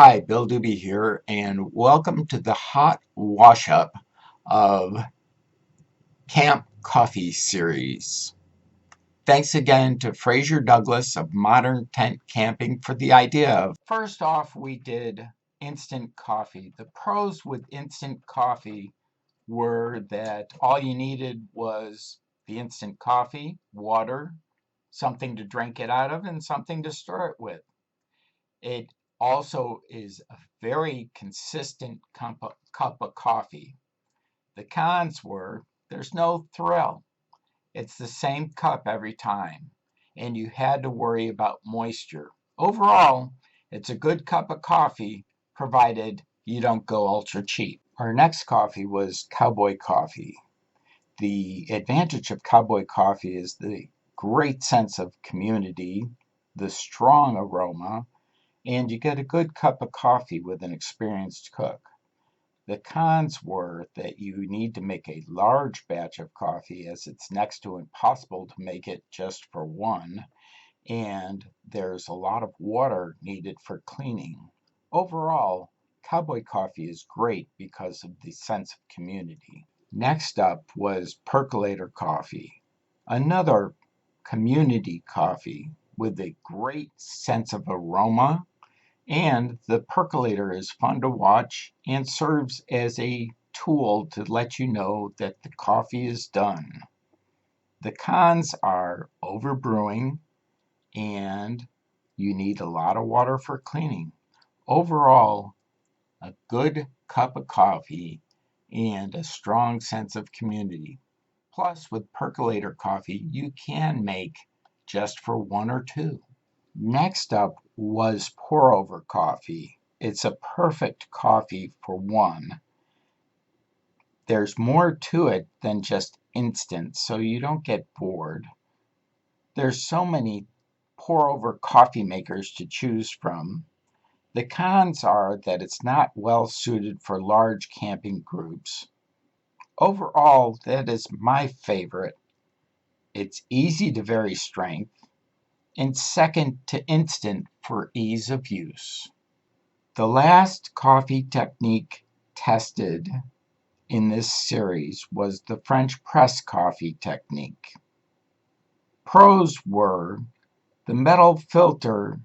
Hi, Bill Dube here, and welcome to the hot wash-up of Camp Coffee series. Thanks again to Fraser Douglas of Modern Tent Camping for the idea of. First off, we did instant coffee. The pros with instant coffee were that all you needed was the instant coffee, water, something to drink it out of, and something to stir it with. It also is a very consistent cup of coffee. The cons were there's no thrill. It's the same cup every time, and you had to worry about moisture. Overall, it's a good cup of coffee, provided you don't go ultra cheap. Our next coffee was Cowboy Coffee. The advantage of Cowboy Coffee is the great sense of community, the strong aroma, and you get a good cup of coffee with an experienced cook. The cons were that you need to make a large batch of coffee, as it's next to impossible to make it just for one, and there's a lot of water needed for cleaning. Overall, Cowboy Coffee is great because of the sense of community. Next up was Percolator Coffee, another community coffee with a great sense of aroma. And the percolator is fun to watch and serves as a tool to let you know that the coffee is done. The cons are overbrewing and you need a lot of water for cleaning. Overall, a good cup of coffee and a strong sense of community. Plus, with percolator coffee, you can make just for one or two. Next up was pour over coffee. It's a perfect coffee for one. There's more to it than just instant, so you don't get bored. There's so many pour over coffee makers to choose from. The cons are that it's not well suited for large camping groups. Overall, that is my favorite. It's easy to vary strength, and second to instant for ease of use. The last coffee technique tested in this series was the French press coffee technique. Pros were the metal filter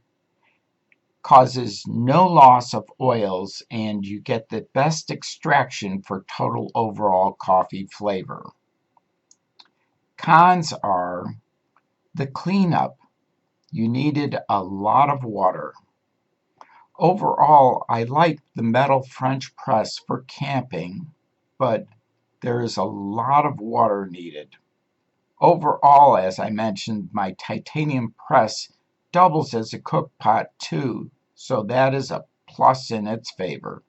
causes no loss of oils and you get the best extraction for total overall coffee flavor. Cons are the cleanup. You needed a lot of water. Overall, I like the metal French press for camping, but there is a lot of water needed. Overall, as I mentioned, my titanium press doubles as a cook pot too, so that is a plus in its favor.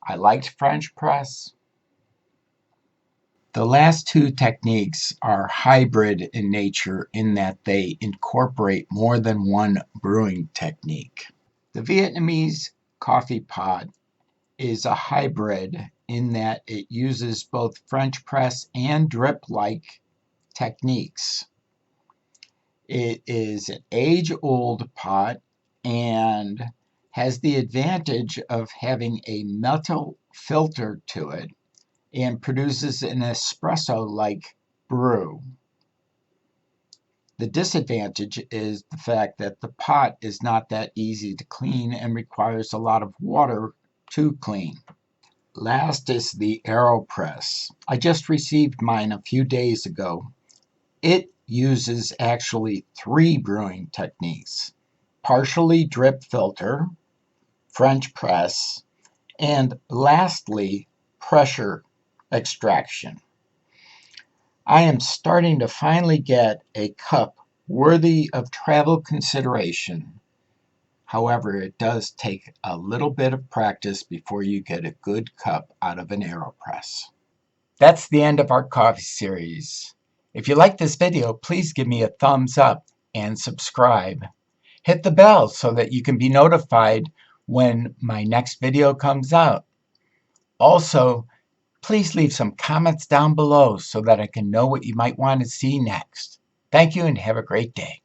I liked French press. The last two techniques are hybrid in nature in that they incorporate more than one brewing technique. The Vietnamese coffee pot is a hybrid in that it uses both French press and drip-like techniques. It is an age-old pot and has the advantage of having a metal filter to it and produces an espresso-like brew. The disadvantage is the fact that the pot is not that easy to clean and requires a lot of water to clean. Last is the AeroPress. I just received mine a few days ago. It uses actually 3 brewing techniques: partially drip filter, French press, and lastly, pressure extraction. I am starting to finally get a cup worthy of travel consideration. However, it does take a little bit of practice before you get a good cup out of an AeroPress. That's the end of our coffee series. If you like this video, please give me a thumbs up and subscribe. Hit the bell so that you can be notified when my next video comes out. Also, please leave some comments down below so that I can know what you might want to see next. Thank you and have a great day.